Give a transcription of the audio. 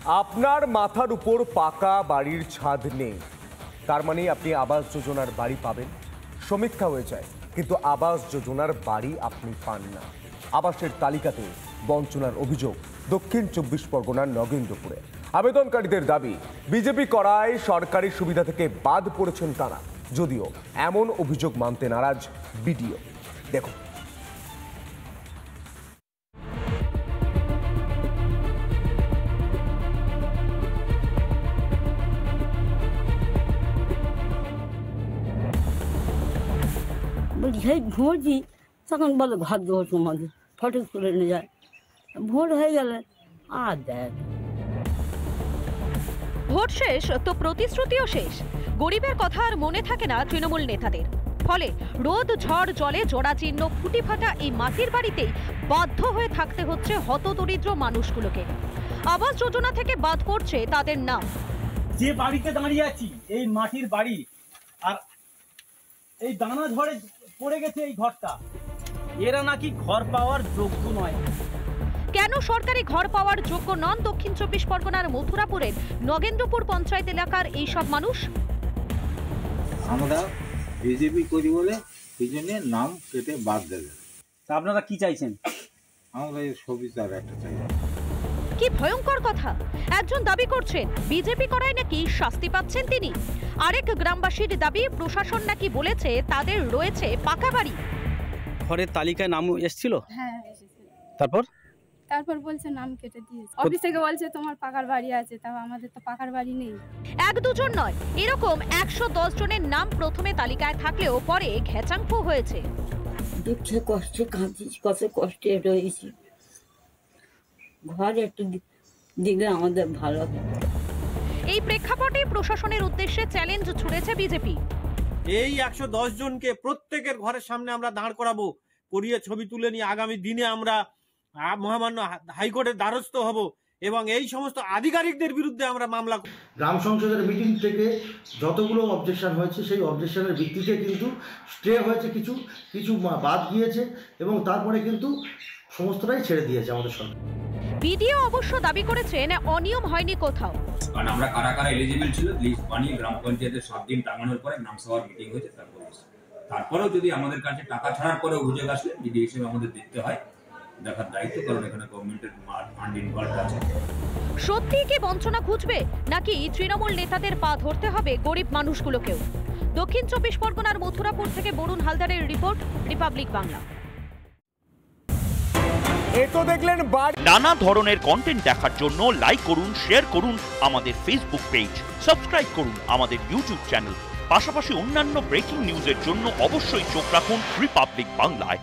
আপনার মাথার উপর পাকা বাড়ির ছাদ নেই, তার মানে আপনি আবাস যোজনার বাড়ি পাবেন। সমীক্ষা হয়ে যায়, কিন্তু আবাস যোজনার বাড়ি আপনি পান না। আবাসের তালিকাতে বঞ্চনার অভিযোগ দক্ষিণ 24 পরগনার নগেন্দ্রপুরে। আবেদনকারীদের দাবি, বিজেপি করায় সরকারি সুবিধা থেকে বাদ পড়েছেন তারা। যদিও এমন অভিযোগ মানতে নারাজ বিডিও। দেখুন, সেই ভোট দিই তখন বলো ঘর দেবো তোমাদের, ফটো তুলে নিয়ে যায়। ভোট হয়ে গেলে আর দেখ, ভোট শেষ তো প্রতিশ্রুতিও শেষ। গরিবের কথা আর মনে থাকে না তৃণমূল নেতাদের। ফলে রোদ ঝড় জলে জোড়াচিহ্ন ফুটি ফাটা এই মাটির বাড়িতেই বাধ্য হয়ে থাকতে হচ্ছে হতদরিদ্র মানুষগুলোকে। আবাস যোজনা থেকে বাদ পড়ছে তাদের নাম। যে বাড়িতে দাঁড়িয়ে আছি, এই মাটির বাড়ি, আর এই দানা ঝড়ে পড়ে গেছে এই ঘরটা, এরা নাকি ঘর পাওয়ার যোগ্য নয়। কেন সরকারি ঘর পাওয়ার যোগ্য নন দক্ষিণ 24 পরগনার মথুরাপুরের নগেন্দ্রপুর পঞ্চায়েত এলাকার এই সব মানুষ? আমরা বিজেপি করি বলে সেই জন্য নাম কেটে বাদ দেবে। তা আপনারা কি চাইছেন? আমরা এই সুবিধার একটা চাই। কি ভয়ঙ্কর কথা! একজন দাবি করছেন বিজেপি করায় নাকি শাস্তি পাচ্ছেন তিনি। আরেক গ্রামবাসীর দাবি, প্রশাসন নাকি বলেছে তাদের রয়েছে পাকা বাড়ি। ঘরের তালিকায় নাম এসেছিল? হ্যাঁ এসেছিল। তারপর বলছে নাম কেটে দিয়েছে। অফিস থেকে বলছে তোমার পাকার বাড়ি আছে, তাও আমাদের তো পাকার বাড়ি নেই। এক দুজন নয়, এরকম 110 জনের নাম প্রথমে তালিকায় থাকলেও পরে ঘেচাংফু হয়েছে। দুঃখে কষ্টে কাঁদছি, কত কষ্টে রয়েছি। ঘর একটু দিলে আমাদের ভালো। এই প্রেক্ষাপটে প্রশাসনের উদ্দেশ্যে চ্যালেঞ্জ ছুড়েছে বিজেপি। এই 110 জনকে প্রত্যেকের ঘরের সামনে আমরা দাঁড় করাবো, করিয়ে ছবি তুলে নিয়ে আগামী দিনে আমরা মহামান্য হাইকোর্টের দ্বারস্থ হব এবং এই সমস্ত আধিকারিকদের বিরুদ্ধে আমরা মামলা। গ্রাম সংসদের মিটিং থেকে যতগুলো অবজেকশন হয়েছে, সেই অবজেকশনের ভিত্তিতে কিন্তু স্টে হয়েছে, কিছু কিছু বাদ গিয়েছে এবং তারপরে কিন্তু সমস্তটাই ছেড়ে দিয়েছে আমাদের সরকার। বিডিও অবশ্য দাবি করেছেন অনিয়ম হয়নি কোথাও। কারণ আমরা কারা কারা এলিজিবল ছিল লিস্ট বানিয়ে গ্রাম পঞ্চায়েতের 7 দিন টাঙানোর পরে নাম সভার মিটিং হয়েছে। তারপরেও যদি আমাদের কাছে টাকা ছাড়ার পরে অভিযোগ আসলে বিডিও হিসেবে আমাদের দেখতে হয়, দেখার দায়িত্ব, কারণ এখানে গভর্নমেন্টের ফান্ড ইনভলভ আছে। সত্যি কি বঞ্চনা খুঁজবে, নাকি তৃণমূল নেতাদের পা ধরতে হবে গরিব মানুষগুলোকেও? দক্ষিণ 24 পরগনার মথুরাপুর থেকে বরুণ হালদারের রিপোর্ট, রিপাবলিক বাংলা। এতো দেখলেন নানা ধরনের কন্টেন্ট দেখার জন্য লাইক করুন, শেয়ার করুন আমাদের ফেসবুক পেজ, সাবস্ক্রাইব করুন আমাদের ইউটিউব চ্যানেল। পাশাপাশি অন্যান্য ব্রেকিং নিউজের জন্য অবশ্যই চোখ রাখুন রিপাবলিক বাংলায়।